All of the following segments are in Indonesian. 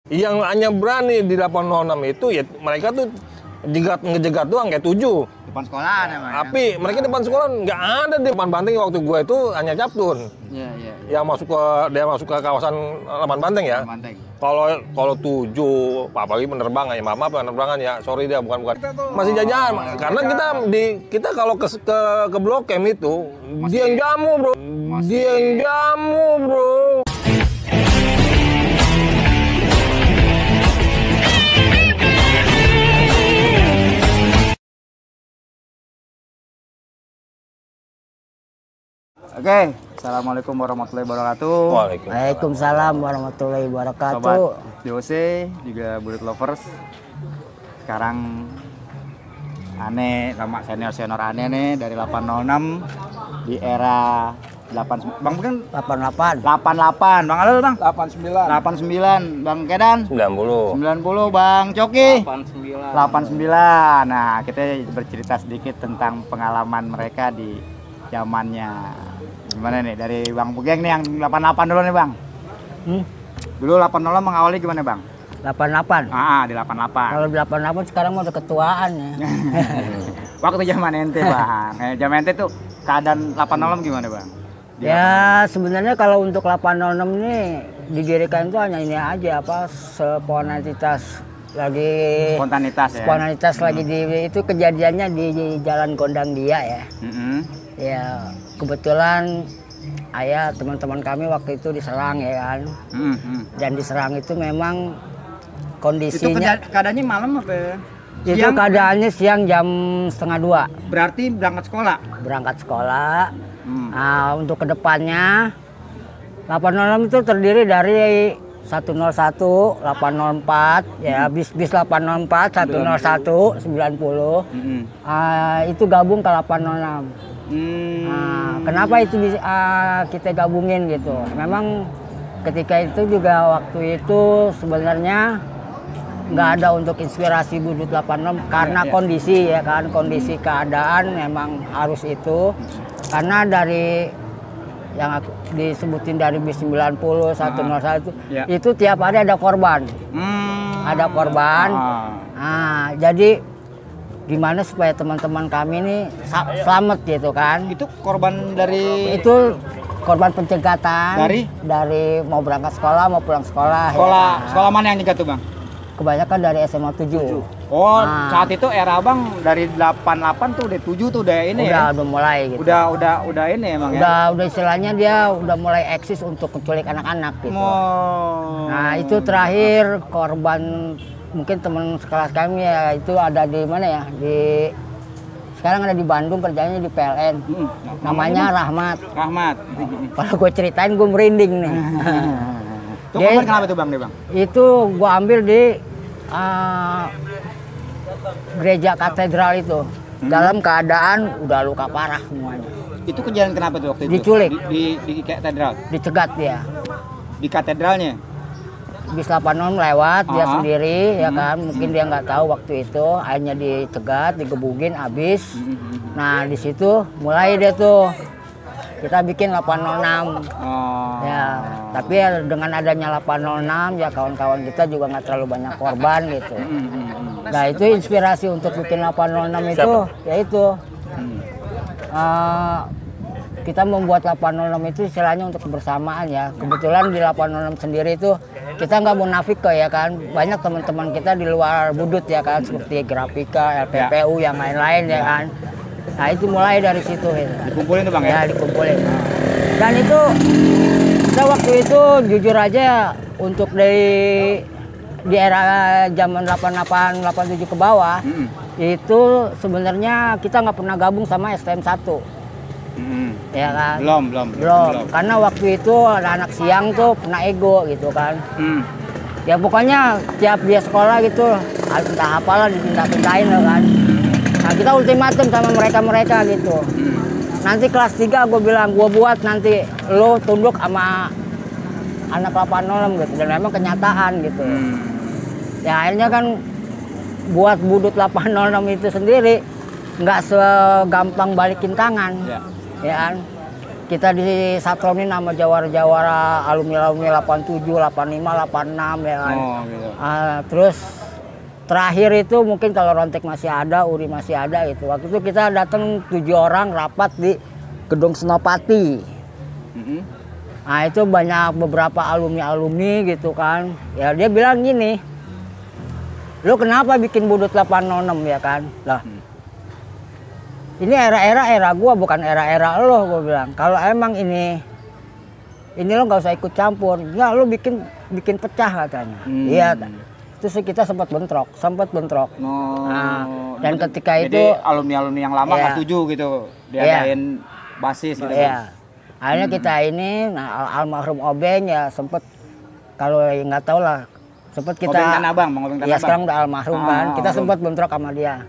Yang hanya berani di 806 itu ya mereka tuh ngejegat doang kayak 7. Depan sekolah namanya. Tapi mereka depan sekolah nggak ada di depan Banteng waktu gue itu hanya Captun. Iya. Yang masuk ke kawasan Laman Banteng ya. Banteng. Kalau 7, apalagi penerbangan ya, maaf penerbangan ya, sorry dia bukan masih jajan. Karena kita kalau ke Blok M itu dia yang jamu bro, dia yang jamu bro. Oke, assalamualaikum warahmatullahi wabarakatuh. Waalaikumsalam warahmatullahi wabarakatuh. Sobat DOC juga Bulut Lovers. Sekarang aneh sama senior aneh nih dari 806 di era 8 Bang bukan 88. 88. Bang halo Bang. 89. 89. Bang Kedan 90. 90. Bang Coki 89. 89. Nah, kita bercerita sedikit tentang pengalaman mereka di zamannya. Gimana nih dari Bang Pugeng nih yang 88 dulu nih Bang. Dulu 80 mengawali gimana Bang? 88. Di 88. Kalau 88 sekarang mau udah ketuaan ya. Waktu zaman ente Bang. Zaman ente tuh keadaan 86 gimana Bang? Ya sebenarnya kalau untuk 806 ini didirikan itu hanya ini aja apa spontanitas lagi di itu kejadiannya di Jalan Gondang Dia ya. Ya kebetulan ayah teman-teman kami waktu itu diserang ya kan. Dan diserang itu memang kondisinya. Itu keadaannya malam apa? Itu Siang? keadaannya siang jam 1:30. Berarti berangkat sekolah? Berangkat sekolah. Nah, untuk kedepannya 806 itu terdiri dari 101, 804, ya bis 804, 101, 90. Itu gabung ke 806. Nah, kenapa itu bisa kita gabungin gitu? Memang ketika itu juga waktu itu sebenarnya nggak ada untuk inspirasi Budut 86 karena kondisi ya kan, kondisi keadaan memang harus itu. Karena dari yang disebutin dari bis 90, 101 itu tiap hari ada korban. Ada korban. Nah, jadi gimana supaya teman-teman kami ini selamat gitu kan. Itu korban dari itu korban pencegatan dari mau berangkat sekolah mau pulang sekolah. Sekolah mana yang digat tuh Bang? Kebanyakan dari SMA 7. Oh, saat itu era Abang dari 88 tuh udah 7 tuh udah ini ya. Udah mulai gitu. Udah ini emang ya. Udah istilahnya dia udah mulai eksis untuk menculik anak-anak gitu. Nah, itu terakhir korban mungkin teman sekelas kami ya itu ada di mana ya? Sekarang ada di Bandung kerjanya di PLN. Namanya Rahmat. Kalau gue ceritain gue merinding nih. Itu korban kenapa tuh Bang deh Bang? Itu gue ambil di gereja katedral itu dalam keadaan udah luka parah semuanya. Itu kejadian kenapa tuh waktu itu? Diculik di katedral. Dicegat dia Di katedralnya. bis 86 lewat dia sendiri ya kan, mungkin dia nggak tahu waktu itu akhirnya dicegat, digebugin habis. Nah di situ mulai dia tuh kita bikin 806. Ya tapi ya, dengan adanya 806 ya kawan-kawan kita juga nggak terlalu banyak korban gitu. Nah itu inspirasi untuk bikin 806 itu yaitu kita membuat 806 itu istilahnya untuk kebersamaan ya. Kebetulan di 806 sendiri itu kita nggak munafik kok ya kan. Banyak teman-teman kita di luar Budut ya kan, seperti Grafika, LPPU yang lain-lain ya kan. Nah itu mulai dari situ ya. Dikumpulin tuh Bang ya? Dikumpulin. Dan itu kita waktu itu jujur aja untuk di era zaman 88, 87 ke bawah itu sebenarnya kita nggak pernah gabung sama STM 1. Ya kan? Belum. Karena waktu itu anak siang tuh pernah ego gitu kan. Ya pokoknya tiap dia sekolah gitu, entah apalah dipindah-pindahin lah kan. Nah kita ultimatum sama mereka gitu. Nanti kelas 3 gue bilang, gue buat nanti lo tunduk sama anak 806 gitu. Dan memang kenyataan gitu. Ya akhirnya kan buat Budut 806 itu sendiri nggak segampang balikin tangan. Ya kan? kita disatronin sama jawara-jawara alumni 87, 85, 86 ya kan. Oh, gitu. Terus terakhir itu mungkin kalau Rontek masih ada, Uri masih ada gitu. Waktu itu kita datang 7 orang rapat di Gedung Senopati. Nah itu banyak beberapa alumni gitu kan. Ya dia bilang gini, lu kenapa bikin Budut 806 ya kan? Lah, ini era gua bukan era lo, gua bilang. Kalau emang ini lo nggak usah ikut campur. Nggak, lu bikin pecah katanya. Iya. Terus kita sempat bentrok. Nah, dan ketika itu alumni yang lama nggak setuju gitu, diadain basis gitu. Iya. Akhirnya kita ini, almarhum Obeng ya sempet, kalau nggak tahu lah, sempet kita. Obeng Tanah Abang, ya sekarang udah almarhum kan, kita sempat bentrok sama dia.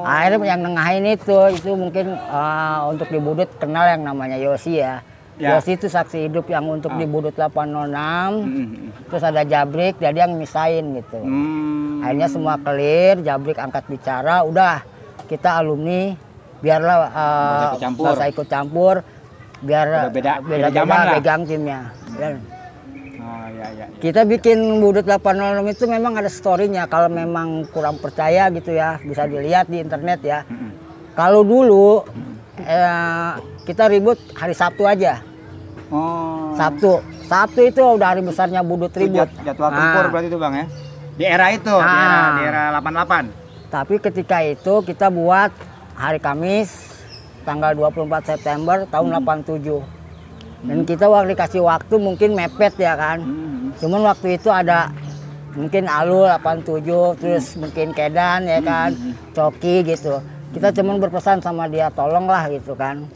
Akhirnya yang nengahin itu mungkin untuk di Budut kenal yang namanya Yosi ya. Yosi itu saksi hidup yang untuk di Budut 806, terus ada Jabrik, jadi yang misahin gitu. Akhirnya semua clear, Jabrik angkat bicara, udah kita alumni, biarlah nggak usah ikut campur, biar beda zaman lah pegang timnya. Dan kita bikin Budut 806 itu memang ada story-nya. Kalau memang kurang percaya gitu ya, bisa dilihat di internet ya. Kalau dulu kita ribut hari Sabtu aja. Sabtu itu udah hari besarnya Budut ribut. Jadwal tempur berarti itu Bang ya. Di era itu, di era 88. Tapi ketika itu kita buat hari Kamis tanggal 24 September tahun 87. Dan kita dikasih waktu mungkin mepet ya kan. Cuman waktu itu ada mungkin Alul 87, terus mungkin Kedan ya kan, Coki gitu. Kita cuman berpesan sama dia, tolonglah gitu kan.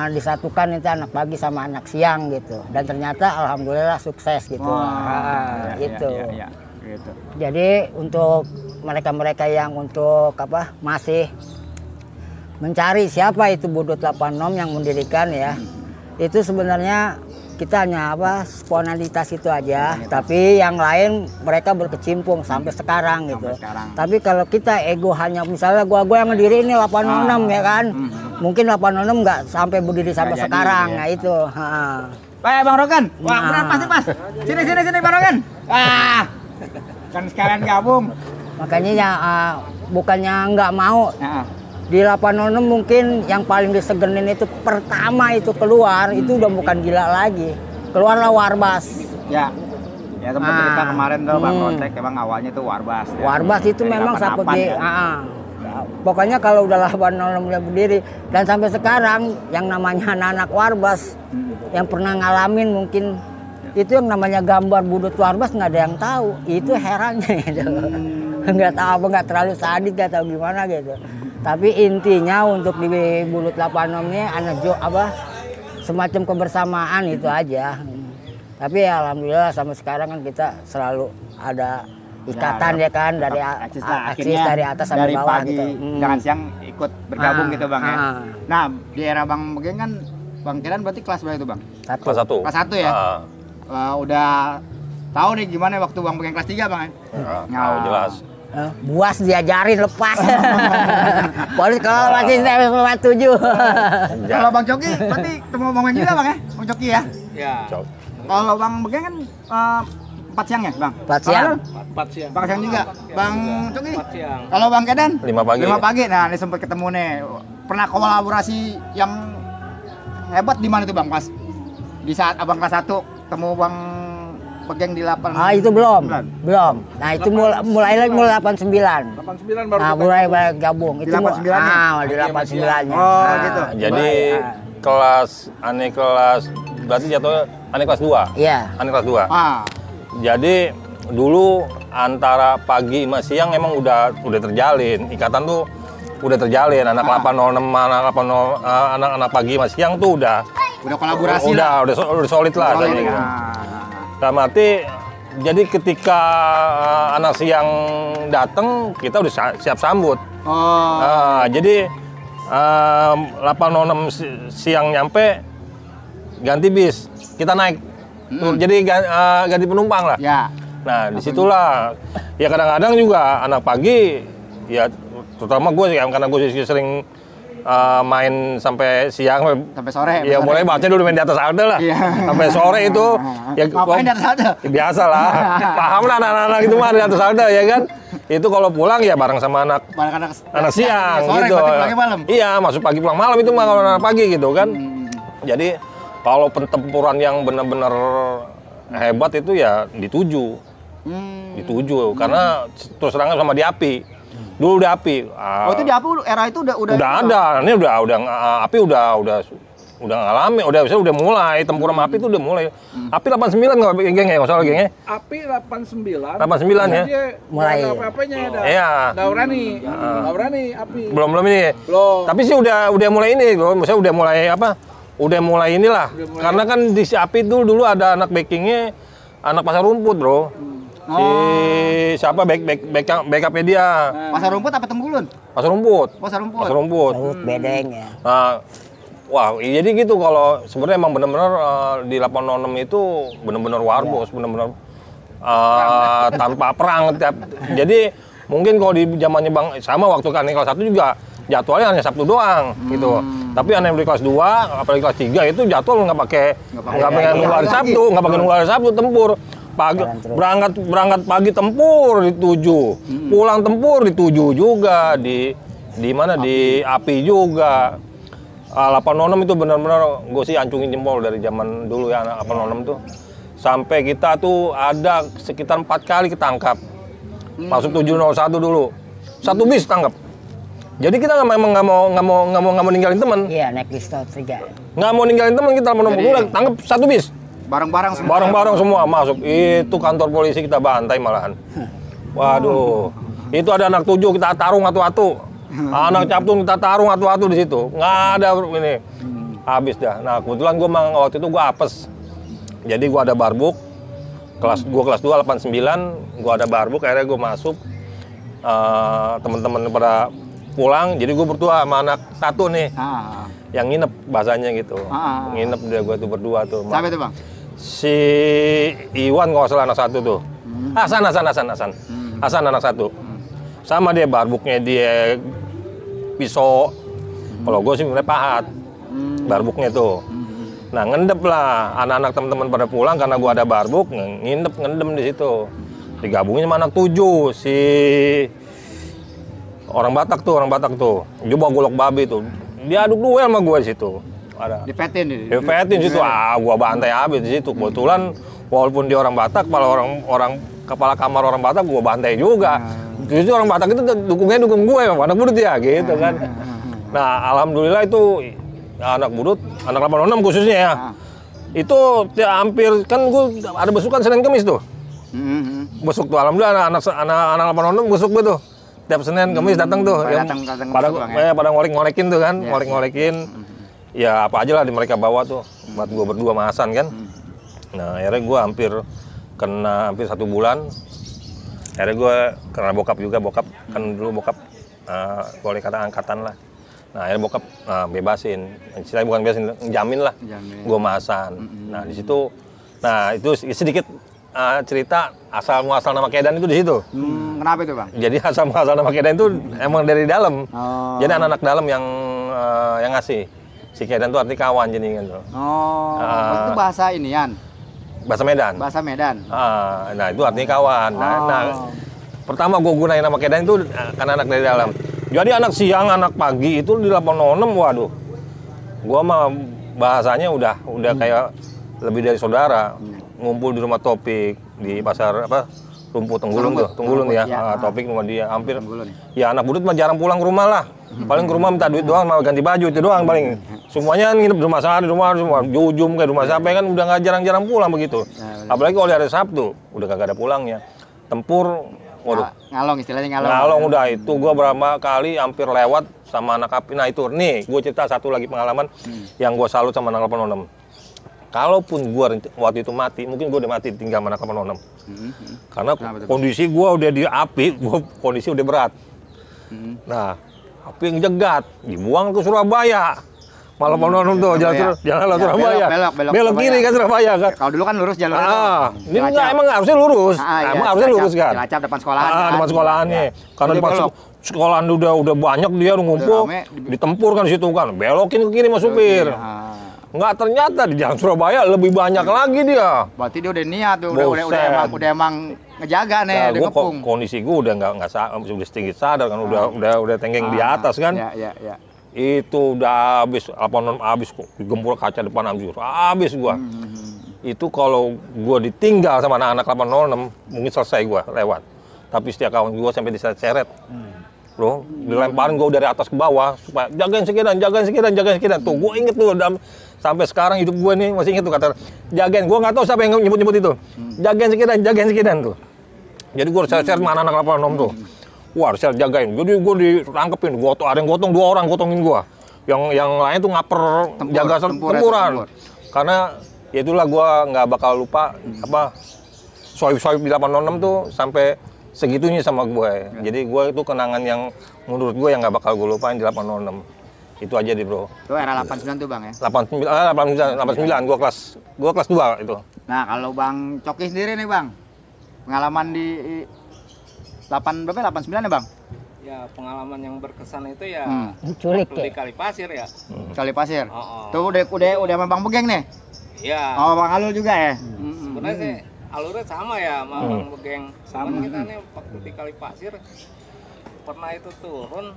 Disatukan itu anak pagi sama anak siang gitu. Dan ternyata alhamdulillah sukses gitu. Gitu. Gitu. Jadi untuk mereka-mereka yang untuk masih mencari siapa itu Budut 86 yang mendirikan ya, itu sebenarnya kita hanya spontanitas itu aja, tapi yang lain mereka berkecimpung sampai sekarang gitu. Tapi kalau kita ego hanya misalnya gua yang ngediri ini 806 ya kan, mungkin 806 nggak sampai berdiri sampai sekarang. Nah itu. Baik Bang Rogan, wah benar pasti pas. Sini Bang Rogan. Kan sekalian gabung. Makanya ya bukannya nggak mau. Di 806 mungkin yang paling disegenin itu pertama itu keluar itu udah bukan gila lagi, keluarlah Warbas. Ya tempat cerita kemarin tuh Bang Rontek emang awalnya tuh Warbas. Warbas itu memang seperti pokoknya kalau udah 806 udah berdiri dan sampai sekarang yang namanya anak Warbas yang pernah ngalamin mungkin itu yang namanya gambar Budut Warbas nggak ada yang tahu, itu herannya gitu. Nggak tahu nggak terlalu sadis nggak tahu gimana gitu. Tapi intinya untuk di Budut 86 ini semacam kebersamaan itu aja. Tapi ya alhamdulillah sampai sekarang kan kita selalu ada ikatan ya kan dari aksis dari atas sampai bawah gitu. Jangan siang ikut bergabung gitu Bang ya. Nah di era Bang Begeng kan Bang Kedan berarti kelas berapa itu Bang? Kelas 1. Kelas 1 ya. Udah tahu nih gimana waktu Bang Begeng kelas 3 Bang ya? Tahu jelas. Buas diajarin lepas. Polis kalau masih 7. Kalau Bang Coki berarti ketemu Bang Begeng juga Bang ya? Bang Coki ya? Iya. Kalau Bang Begeng kan 4 siang ya Bang? 4 siang. 4 siang. 4 siang juga. Bang Coki? 4 siang. Kalau Bang Kedan? 5 pagi. 5 pagi. Nah ini sempat ketemu nih. Pernah kolaborasi yang hebat di mana tuh Bang pas? Di saat Abang kelas 1 ketemu Bang Begeng di 8. Itu belum. Nah, itu mulai 89. 89 baru. Nah, mulai gabung. Itu di 89 di 89-nya. Oh, gitu. Jadi kelas berarti jatuh Ane kelas 2. Iya. Ane kelas 2. Jadi dulu antara pagi sama siang emang udah terjalin. Ikatan tuh udah terjalin. Anak 806 anak pagi sama siang tuh udah kolaborasi. Udah solid lah gitu. Dalam arti, jadi ketika anak siang datang, kita udah siap sambut. Jadi 806 siang nyampe, ganti bis, kita naik. Jadi ganti penumpang lah. Ya. Nah disitulah, ya kadang-kadang juga anak pagi, ya terutama gue sih, karena gue sering main sampai siang, Sampai sore. ya mulai baca dulu main di atas halte lah. Iya. Sampai sore itu ya Ngapain di atas halte? ya, biasa lah. Paham lah anak-anak itu mah di atas halte ya kan. Itu kalau pulang ya bareng sama anak siang sore, gitu. berarti pulangnya malam. Iya, masuk pagi pulang malam itu mah kalau anak pagi gitu kan. Jadi kalau pertempuran yang benar-benar hebat itu ya dituju. Dituju karena terus terangan sama di API. Dulu di API. Oh itu di API era itu udah ada. Ini udah API udah ngalami, udah mulai tempur sama API itu udah mulai. API 89 nggak geng ya, nggak salah gengnya. API 89. 89 ya. Mulai. Apa-apanya ada. Iya. Nggak berani API. Belum ini. Belum. Tapi sih udah mulai ini, maksudnya udah mulai apa? Udah mulai inilah. Karena kan di si API itu dulu ada anak backingnya, anak pasar rumput bro. Si siapa backupnya dia? Pasar rumput apa Tenggulun? Pasar rumput. Pasar rumput. Pasar rumput. Laut bedeng ya. Nah, wah, jadi gitu kalau sebenarnya emang benar-benar di 806 itu benar-benar warbos, benar-benar tanpa perang. Jadi mungkin kalau di zamannya Bang sama waktu kan kelas 1 juga jadwalnya hanya Sabtu doang gitu. Tapi anak yang di kelas 2, apalagi kelas 3 itu jadwal nggak pakai nunggu hari Sabtu, nggak pakai nunggu hari Sabtu tempur. Pagi berangkat pagi tempur di 7, pulang tempur di 7 juga di mana di API juga. 806 itu benar-benar gue sih ancungin jempol dari zaman dulu ya anak 806 tuh. Sampai kita tuh ada sekitar 4 kali ketangkap. Masuk 701 dulu. 1 bis tangkap. Jadi kita memang nggak mau ninggalin teman. Iya, naik pistol 3. Nggak mau ninggalin teman, kita mau dulu tangkap 1 bis. Bareng-bareng semua. Bareng-bareng semua masuk. Itu kantor polisi kita bantai malahan. Waduh. Itu ada anak 7 kita tarung atu-atu. Anak Captun kita tarung atu-atu di situ. Nggak ada ini. Habis dah. Nah, kebetulan gue waktu itu gue apes. Jadi gue ada barbuk. Kelas 2 89, gue ada barbuk, akhirnya gue masuk. Teman-teman pada pulang, jadi gue berdua sama anak 1 nih. Yang nginep bahasanya gitu. Nginep dia gue tuh berdua tuh. Siapa itu, Bang? Si Iwan kalau salah anak 1 tuh. Hasan anak 1. Sama dia barbuknya dia pisau. Kalau gue sih mulai pahat. Barbuknya tuh. Nah, ngendep lah anak-anak teman-teman pada pulang karena gue ada barbuk, ngendem di situ. Digabungin sama anak 7 si orang Batak tuh. Dia bawa golok babi tuh. Dia aduk duel sama gue di situ. Ada. Dipetin situ. Gua bantai habis di situ. Kebetulan walaupun dia orang Batak, kalau orang kepala kamar orang Batak gua bantai juga. Justru orang Batak itu dukung gue, anak budut ya gitu kan. Nah, alhamdulillah itu anak budut, anak 806 khususnya ya. Itu hampir kan gua ada besukan Senin Kamis tuh. Besuk tuh alhamdulillah anak 806 besuk gue tuh. Tiap Senin Kamis datang tuh. Pada ngorek-ngorekin tuh kan, ngorek-ngorekin. Ya apa aja lah di mereka bawa tuh buat gue berdua sama Hasan kan. Nah akhirnya gue hampir 1 bulan. Akhirnya gue karena bokap kan dulu bokap boleh kata angkatan lah. Nah akhirnya bokap bebasin, istilahnya bukan bebasin, jamin lah gue sama Hasan. Nah di situ, nah itu sedikit cerita asal muasal nama Kedan itu di situ. Kenapa itu, Bang? Jadi asal muasal nama Kedan itu emang dari dalam. Jadi anak-anak dalam yang ngasih. Si Kedan itu arti kawan jadi kan tuh. Itu bahasa inian. Bahasa Medan. Nah itu artinya kawan. Nah, pertama gue gunain nama Kedan itu karena anak dari dalam. Jadi anak siang, anak pagi itu di 806, waduh. Gua mah bahasanya udah kayak lebih dari saudara. Ngumpul di rumah Topik di pasar rumput Tenggulun ya. Topik rumah dia hampir. Ya anak budut mah jarang pulang ke rumah lah. Paling ke rumah minta duit doang, mau ganti baju itu doang paling. Semuanya nginep di rumah sana, di rumah Jujum kayak rumah siapa kan udah nggak jarang-jarang pulang begitu. Apalagi kalau hari Sabtu udah kagak ada pulangnya. Tempur, waduh. Ngalong istilahnya ngalong. Ngalong udah itu gua berapa kali hampir lewat sama anak API. Nah itu nih gue cerita satu lagi pengalaman yang gue salut sama anak 806. Kalaupun gua waktu itu mati, mungkin gua udah mati tinggal sama anak 806. Karena kondisi gua udah di API, kondisi udah berat. Nah, API ngejegat, dibuang ke Surabaya. Malam 806 tuh, jalan Surabaya. Belok kiri kan Surabaya kan. Kalau dulu kan lurus jalur ini enggak, emang harusnya lurus. Emang harusnya lurus kan. Cilacap depan sekolahan. Depan sekolahannya. Karena sekolahan udah banyak dia udah ngumpul, rame. ditempur kan di situ kan, belokin ke kiri sama supir. Nggak, ternyata di jalan Surabaya lebih banyak lagi dia. Berarti dia udah niat tuh, Bosen. udah emang ngejaga nih, Nah, udah gua ngepung. kondisi gue udah nggak sudah sedikit sadar kan, udah tenggeng di atas kan. Ya. Itu udah habis, habis kok, gempur kaca depan habis gua. Itu kalau gua ditinggal sama anak-anak 806 mungkin selesai gua lewat. Tapi setiap kawan gua sampai diseret-seret. Bro, dilemparin gua dari atas ke bawah supaya jagain sekian. Tuh gua inget tuh sampai sekarang hidup gua nih masih inget tuh kata jagain. Gua nggak tahu siapa yang nyebut itu. Jagain sekian tuh. Jadi gua diseret-seret sama anak-anak 806 tuh. Wah, harus jagain. Jadi gue ditangkepin, ada yang gotong, 2 orang gotongin gue. Yang lain tuh ngaper jaga tempuran. Karena ya itulah gue nggak bakal lupa apa soib-soib di 806 tuh sampai segitunya sama gue. Jadi gue itu kenangan yang menurut gue yang nggak bakal gue lupain di 806. Itu aja deh, bro. Itu era 89 tuh, Bang ya. 89 gue kelas 2 itu. Nah, kalau Bang Coki sendiri nih, Bang. Pengalaman di 89 ya, Bang? Ya, pengalaman yang berkesan itu ya Diculik waktu di ya. Kali Pasir ya. Kali Pasir. Oh. Tuh udah sama Bang Begeng nih. Ya, Oh, Bang Alul juga ya. sebenarnya sih alurnya sama ya sama Bang Begeng. Sama kita nih waktu di Kali Pasir pernah itu turun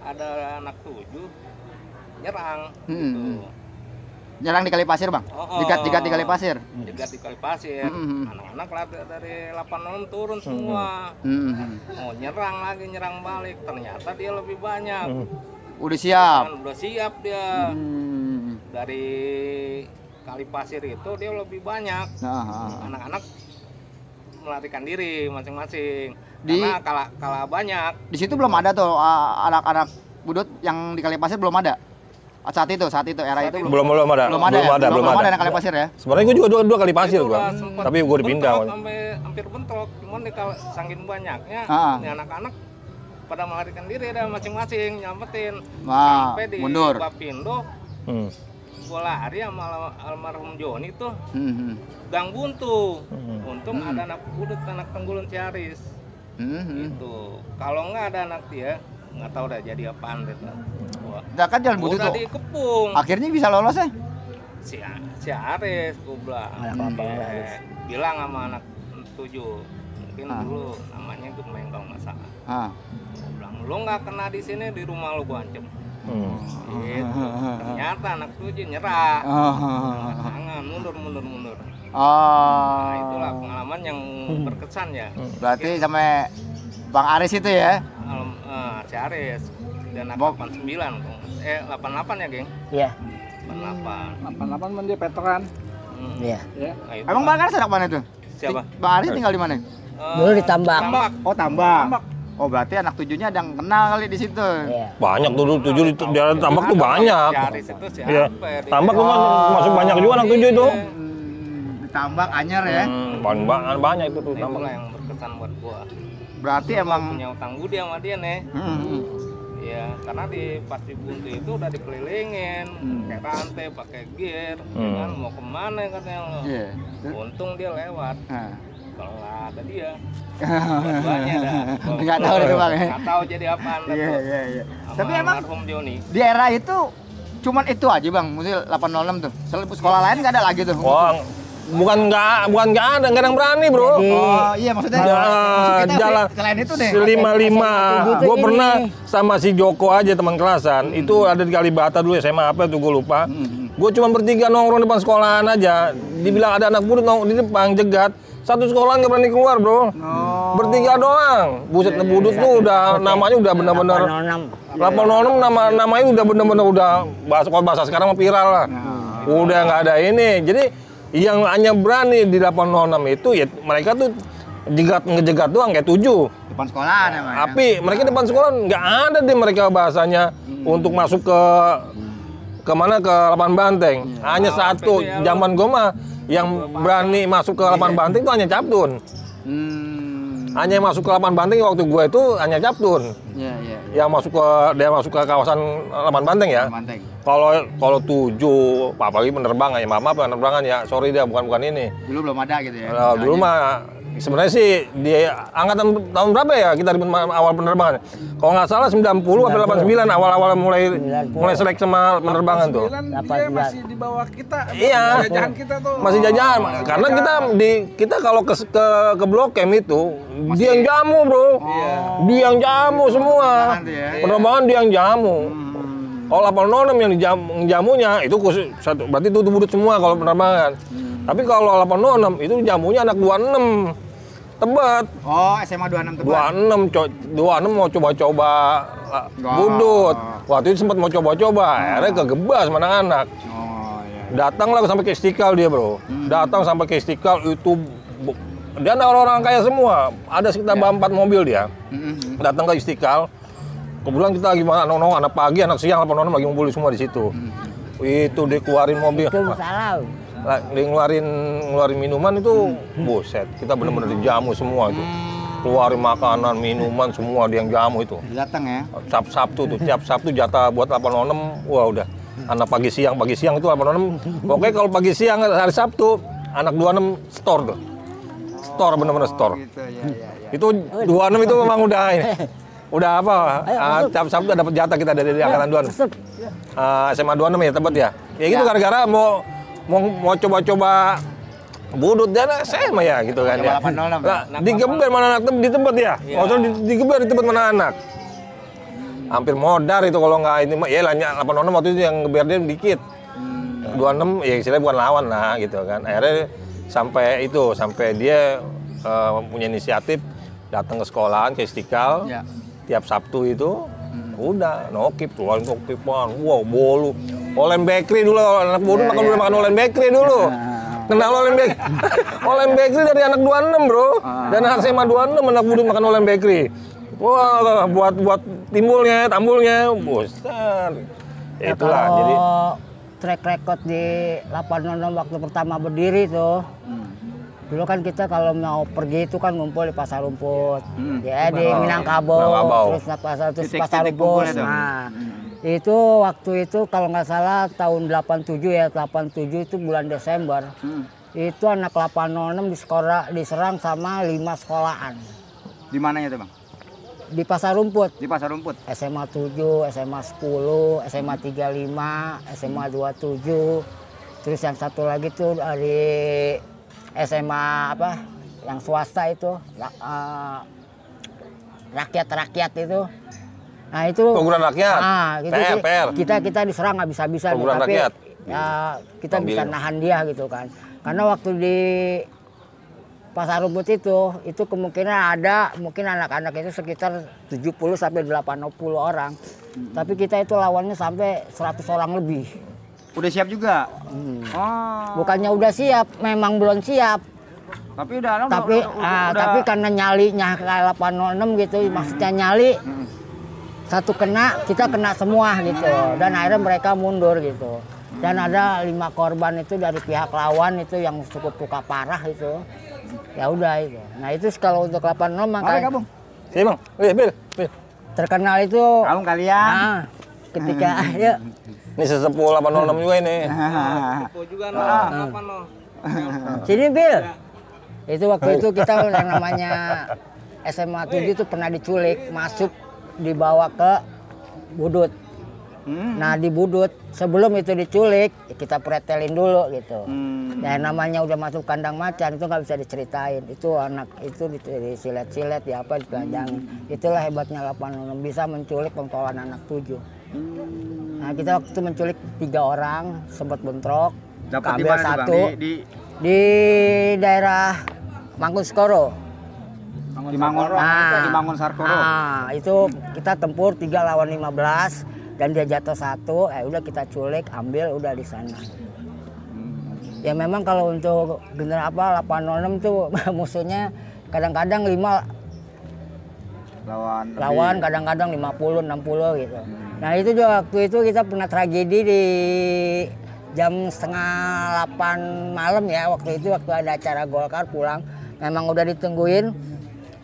ada anak 7 nyerang gitu. Nyerang di Kali Pasir, Bang. Dikat di Kali Pasir. Jegat di Kali Pasir. Anak-anak lah dari 86 turun semua. Oh, nyerang balik. Ternyata dia lebih banyak. Udah siap. Kan udah siap dia. Dari Kali Pasir itu dia lebih banyak. Anak-anak melarikan diri masing-masing. Karena kalah banyak. Di situ belum ada tuh anak-anak budut yang di Kali Pasir belum ada. Saat itu era itu Belum ada. belum ada anak Kali Pasir ya. Sebenarnya gue juga dua kali pasir gue, Sempet tapi gue dipindah. bentrok, sampai hampir bentrok, cuman saking banyaknya, ini anak-anak pada melarikan diri ada masing-masing nyampetin. Sampai di mundur. Bapindo, gue lari sama almarhum Joni tuh, gang buntu. Untung ada anak budut, anak Tenggulun Ciaris. Gitu. Kalau nggak ada anak dia, nggak tahu udah jadi apaan deh. Udah kan jalan buntu Udah tuh. dikepung. Akhirnya bisa lolos ya? Si Aris, gue bilang. Bilang sama anak 7. Mungkin dulu namanya Gemeng kalau nggak salah. Gue bilang, lu nggak kena di sini, di rumah lu gue ancam. Gitu. Ternyata anak 7 nyerah. Jangan mundur. Nah, itulah pengalaman yang berkesan ya. Berarti sampai Bang Aris itu ya? Si Aris dan anak 89, 88 ya, geng? Iya. 88. 88 dia veteran. Iya. Ya. Nah, itu Emang Bang Aris anak mana tuh? siapa? Bang Aris tinggal di mana? Dulu di Tambak. Oh, Tambak. Oh, berarti anak 7-nya ada yang kenal kali di situ. Iya. Banyak tuh 7 di daerah Tambak tuh banyak. Si Aris itu siapa? Iya. ya? Tambak tuh masuk banyak juga anak 7 itu. Di Tambak Anyar ya. Banyak itu tuh Nah, Tambak. itulah yang berkesan buat gua. Berarti emang Punya utang budi sama dia nih. Iya, karena pas di buntu itu udah dikelilingin, pakai rantai, pakai gear, kan mau kemana katanya lo. Iya. Untung dia lewat. Nah. Kalau nggak ada dia, dua-duanya dah. Nggak tahu deh, Bang, ya. Nggak tahu jadi apaan. Iya. Sama Tapi emang almarhum Joni. di era itu cuman itu aja, Bang, mesti 806 tuh. Sekolah lain nggak ada lagi tuh. Wah, bukan nggak ada yang berani, bro. Oh iya, maksudnya Jalan selain itu deh. 55. Gue ini. pernah sama si Joko aja teman kelasan. Itu ada di Kalibata dulu SMA apa itu gue lupa. Gue cuma bertiga nongkrong depan sekolahan aja. Dibilang ada anak budut nongkrong di depan jegat. Satu sekolah nggak berani keluar, bro. Bertiga doang. Buset, budut tuh udah namanya udah bener-bener 806 namanya udah bener-bener udah bahasa sekarang mah viral lah. Udah nggak ada ini. Jadi yang hanya berani di 806 itu ya mereka tuh ngejegat doang kayak 7. Depan sekolahan emang. Tapi mereka depan sekolah nggak ada deh mereka bahasanya untuk masuk ke mana ke Lapangan Banteng. Hanya satu zaman gue mah yang berani masuk ke Lapangan Banteng itu hanya Captun. Hanya yang masuk ke Lapangan Banteng waktu gue itu hanya Captun. Iya. Yang masuk ke kawasan Lapangan Banteng ya. Banteng. Kalau 7 apalagi penerbangan ya, maaf penerbangan ya, sorry dia bukan ini. Dulu belum ada gitu ya. Dulu mah sebenarnya sih di angkatan tahun berapa ya kita ribut awal penerbangan? Kalau nggak salah 90 atau 89 awal-awal mulai selek sama penerbangan tuh. 89 dia masih di bawah kita. Iya. Jajahan kita tuh. Masih jajan, karena kita kalau ke Blok M itu dia yang jamu, bro. Dia yang jamu semua. Penerbangan dia yang jamu. Kalau 806 yang jamunya itu satu, berarti itu budut semua kalau penerbangan. Tapi kalau 806 itu jamunya anak 26 Tebet. Oh, SMA 26 Tebet. 26 mau coba-coba budut. Waktu itu sempat mau coba-coba, akhirnya kegebas sama anak-anak. Oh, iya. Datanglah sampai ke Istiqlal dia, bro. Datang sampai ke Istiqlal itu dia ada orang-orang kaya semua. Ada sekitar 4 mobil dia. Datang ke Istiqlal. Kebetulan kita lagi nongkrong anak pagi, anak siang, 806 lagi ngumpul semua di situ. Itu dia keluarin mobil. Dia ngeluarin minuman itu, buset. Kita benar-benar dijamu semua itu. Keluarin makanan, minuman, semua dia yang jamu itu. Datang ya. Sabtu tuh, tiap Sabtu jatah buat 806, wah udah. Anak pagi siang itu 806. Pokoknya kalau pagi siang hari Sabtu, anak 26 store tuh. Store, bener-bener store. Gitu, ya. Itu 26 itu memang udah ini. Udah apa? Tiap Sabtu dapat jatah kita dari angkatan 26. SMA 26 ya Tebet ya. Ya gitu gara-gara mau coba-coba budut dan SMA ya gitu kan ya. Digeber mana anak di Tebet ya. Maksudnya digeber di Tebet mana anak. Hampir modar itu kalau nggak ini ya lah 806 waktu itu yang geber dia dikit. 26 ya istilahnya bukan lawan lah gitu kan. Akhirnya sampai dia punya inisiatif datang ke sekolahan ke Istiqlal. Ya. Tiap Sabtu itu udah nokip keluarin nokipan, wow bolu, Olen Bakery dulu anak bodoh makan Olen Bakery dulu, kenal Olen Bakery, Olen Bakery dari anak 26 bro, dan anak SMA 26 anak bodoh makan Olen Bakery, wah buat tambulnya, bosan, ya, itulah jadi track record di 806 waktu pertama berdiri tuh. Dulu kan kita kalau mau pergi itu kan ngumpul di Pasar Rumput, ya di Minangkabau, terus Pasar Rumput. Nah, itu waktu itu kalau nggak salah tahun 87 ya, 87 itu bulan Desember. Itu anak 806 diserang sama 5 sekolahan. Di mananya tuh Bang? Di Pasar Rumput. Di Pasar Rumput. SMA 7, SMA 10, SMA 35, SMA 27. Terus yang satu lagi tuh dari SMA apa yang swasta itu rakyat itu, nah itu Pengguran rakyat, gitu, PR. kita diserang habis-habisan, tapi rakyat. Ya kita bisa nahan dia gitu kan, karena waktu di Pasar Rumput itu kemungkinan ada mungkin anak-anak itu sekitar 70 sampai 80 orang, tapi kita itu lawannya sampai 100 orang lebih. Udah siap juga? Bukannya udah siap, memang belum siap. Tapi udah. Tapi karena nyalinya kayak 806 gitu, maksudnya nyali satu kena, kita kena semua gitu. Dan akhirnya mereka mundur gitu. Dan ada 5 korban itu dari pihak lawan itu yang cukup luka parah itu. Ya udah itu. Nah itu kalau untuk 806 makanya. Iya bang, Bil. Terkenal itu. Kamu kalian. Ketika ya. Ini sesepuh 806 juga ini. Sesepuh juga no. Sini Bil. Itu waktu itu kita yang namanya SMA 7 itu pernah diculik, masuk dibawa ke Budut. Nah di Budut sebelum itu diculik kita pretelin dulu gitu. Dan namanya udah masuk kandang macan itu nggak bisa diceritain. Itu anak itu disilet-silet ya apa ditelanjangin. Itulah hebatnya 806 bisa menculik pentolan anak 7. Nah kita waktu itu menculik 3 orang, sempat bentrok. Dapat ambil satu di daerah Mangkunskoro. Di Mangun Sarkoro. Nah, itu kita tempur 3 lawan 15 dan dia jatuh 1, udah kita culik, ambil udah di sana. Ya memang kalau untuk generasi 806 tuh musuhnya kadang-kadang 5 lawan kadang-kadang 50 60 gitu. Nah itu juga waktu itu kita pernah tragedi di jam 7:30 malam ya, waktu ada acara Golkar pulang, memang udah ditungguin.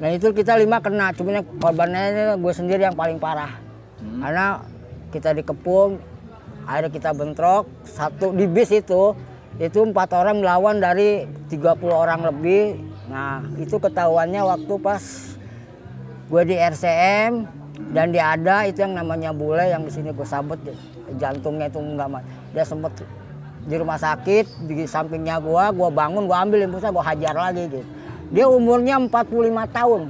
Nah itu kita 5 kena, cuma korbannya gue sendiri yang paling parah. Karena kita dikepung, akhirnya kita bentrok, satu di bis itu 4 orang melawan dari 30 orang lebih, Nah, itu ketahuannya waktu pas gue di RCM dan di ADA itu yang namanya bule yang di sini gue sabet jantungnya itu enggak mati. Dia sempet di rumah sakit di sampingnya gue bangun, gue ambil impulsnya, gue hajar lagi gitu. Dia umurnya 45 tahun.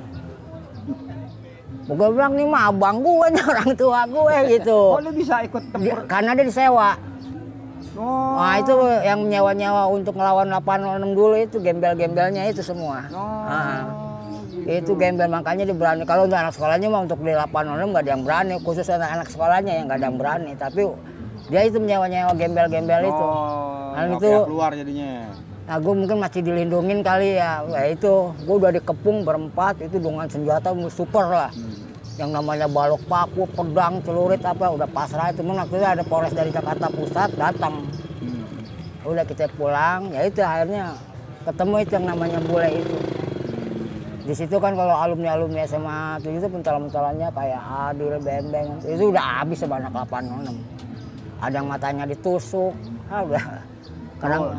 Gue bilang nih mah abang gue nih, orang tua gue gitu. Oh, lu bisa ikut tempur? Karena dia disewa. Oh. Nah itu yang nyewa-nyewa untuk ngelawan 806 dulu itu gembel-gembelnya itu semua. Nah, itu gembel makanya diberani. Kalau untuk anak sekolahnya mah untuk di 806 nggak ada yang berani, khusus anak-anak sekolahnya yang nggak ada yang berani. Tapi dia itu menyewa-nyewa gembel-gembel itu. Nah, itu keluar jadinya. Nah gue mungkin masih dilindungin kali ya. Nah, itu gue udah dikepung berempat itu dengan senjata super lah. Yang namanya balok paku, pedang, celurit apa udah pasrah itu. Waktu itu ada Polres dari Jakarta Pusat datang. Udah kita pulang, ya itu akhirnya ketemu itu yang namanya bule itu. Di situ kan kalau alumni SMA 7 itu pentolan-pentolannya kayak Adil, Bembeng, itu udah habis sebanyak 806. Ada yang matanya ditusuk, udah. Kadang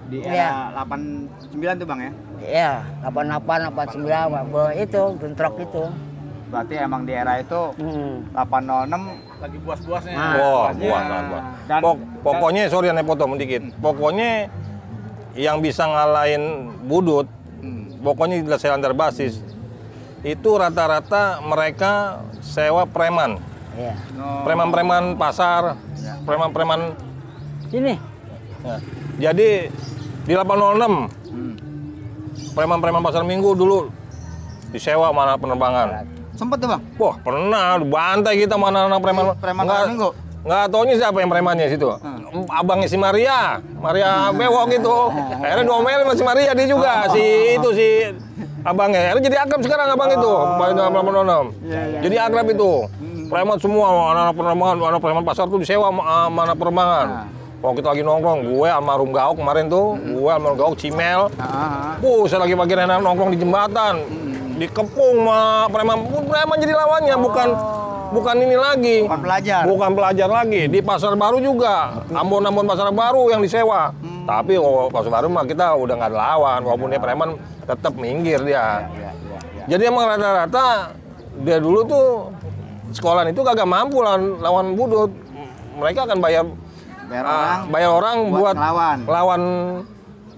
di era 89 tuh Bang ya? Iya, 88, 89, itu bentrok itu. Berarti emang di era itu 806 Lagi buas-buasnya. Wah, buas. Dan Pokoknya sorry ane potong dikit. Pokoknya yang bisa ngalahin Budut, pokoknya di Selandar Basis itu rata-rata mereka sewa preman. Iya. Preman-preman pasar, preman-preman Sini. ya. Jadi di 806 preman-preman pasar Minggu dulu disewa mana penerbangan. sempet tuh Bang? Wah pernah, bantai kita mana anak preman. Preman pasar Minggu? Nggak taunya siapa yang premannya situ. Abangnya si Maria bewok gitu. Akhirnya diomelin sama si Maria dia juga. Si abangnya. Akhirnya jadi akrab sekarang abang itu. Jadi akrab itu. Preman semua, anak penerbangan, anak preman pasar tuh disewa sama anak penerbangan. Kalau kita lagi nongkrong, gue almarhum Gauk kemarin tuh, gue almarhum Gauk Cimel. Saya lagi bagian enak nongkrong di jembatan. Dikepung sama preman jadi lawannya, bukan ini lagi. Bukan pelajar lagi. Di Pasar Baru juga, Ambon Pasar Baru yang disewa. Tapi Pasar Baru mah kita udah nggak ada lawan, walaupun dia preman tetap minggir dia. Jadi emang rata-rata dia dulu tuh sekolah itu kagak mampu lawan Budut. Mereka akan bayar orang buat lawan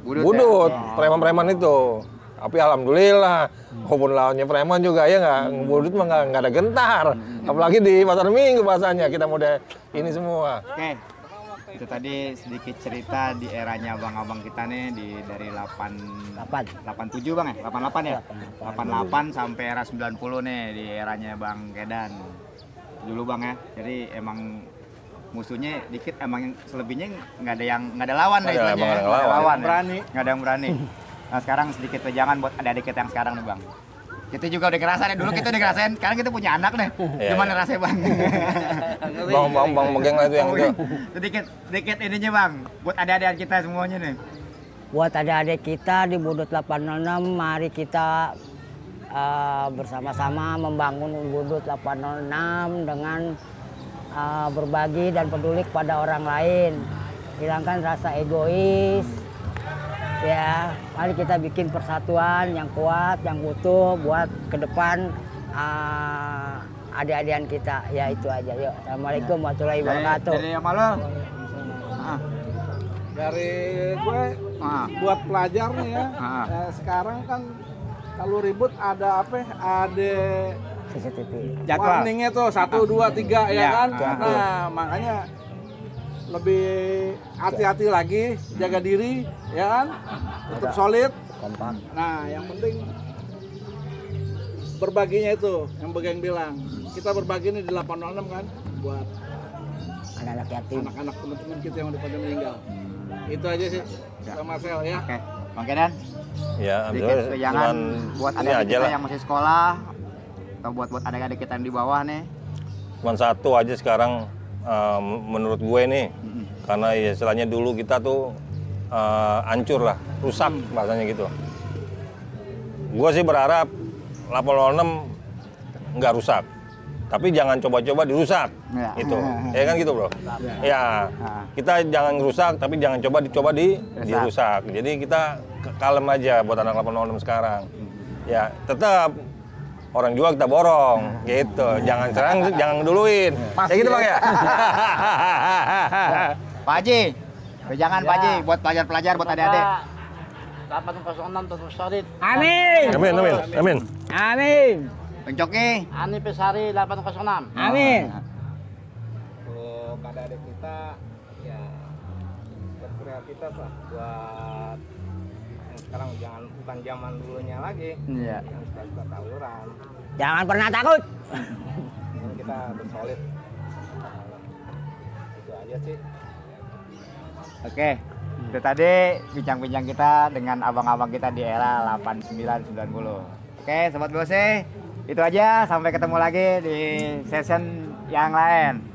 Budut, preman-preman itu. Tapi alhamdulillah, walaupun lawannya preman juga ya nggak, Budut mah nggak ada gentar. Apalagi di Pasar Minggu bahasanya kita model ini semua. Oke, itu tadi sedikit cerita di eranya abang-abang kita nih dari 87 Bang ya? 88 ya? 88 sampai era 90 nih di eranya Bang Kedan. Dulu Bang ya, jadi emang musuhnya dikit, emang selebihnya nggak ada lawan deh istilahnya. Nggak ada yang berani. Nah sekarang sedikit wejangan buat adik-adik kita yang sekarang nih Bang. Kita juga udah ngerasain, dulu kita udah ngerasain, sekarang kita punya anak nih. Gimana rasanya Bang? Bang Megeng lah itu yang itu. Sedikit ininya Bang, buat adik-adik kita semuanya nih. Buat adik-adik kita di Budut 806, mari kita bersama-sama membangun Budut 806 dengan berbagi dan peduli kepada orang lain. Hilangkan rasa egois. Ya, mari kita bikin persatuan yang kuat, yang utuh buat ke depan adik-adikan kita. Ya itu aja. Yuk. Assalamualaikum warahmatullahi wabarakatuh. Dari yang malu? Dari gue buat pelajar nih ya. Sekarang kan kalau ribut ada apa? Ada CCTV. warningnya tuh 1, 2, 3 ya kan. Nah makanya lebih hati-hati lagi, jaga diri, ya kan, tetap solid, kompak. Nah, yang penting berbaginya itu, yang Begeng bilang, kita berbagi ini di 806 kan, buat anak-anak yatim, anak-anak teman-teman kita yang udah pada meninggal. Itu aja sih, sama Marcel ya. Oke, Bang Kedan. Ya, jangan buat adik-adik kita yang masih sekolah, atau buat adik-adik kita yang di bawah nih. Cuman satu aja sekarang. Menurut gue nih, karena ya istilahnya dulu kita tuh hancur lah, rusak bahasanya gitu. Gue sih berharap 806 nggak rusak, tapi jangan coba-coba dirusak. Ya. Itu. Ya kan gitu, Bro. Ya. Kita jangan rusak tapi jangan coba dirusak. Jadi kita kalem aja buat anak 806 sekarang. Ya, tetap orang jual kita borong gitu. Jangan serang, jangan duluin. Ya gitu, Bang ya. Pak Haji, jangan Pak Haji buat pelajar-pelajar, buat adik-adik. 806 terus solid. Amin. Amin, amin, amin. Amin. Bang Coki. Ani Pesari 806. Amin. Untuk adik-adik kita ya berkreativitas lah buat yang sekarang bukan zaman dulunya lagi. Iya. Yang suka tawuran. Jangan pernah takut. Ini kita bersolid. Itu aja sih. Oke. Itu tadi bincang-bincang kita dengan abang-abang kita di era 8990. Oke, sobat BOC, itu aja. Sampai ketemu lagi di session yang lain.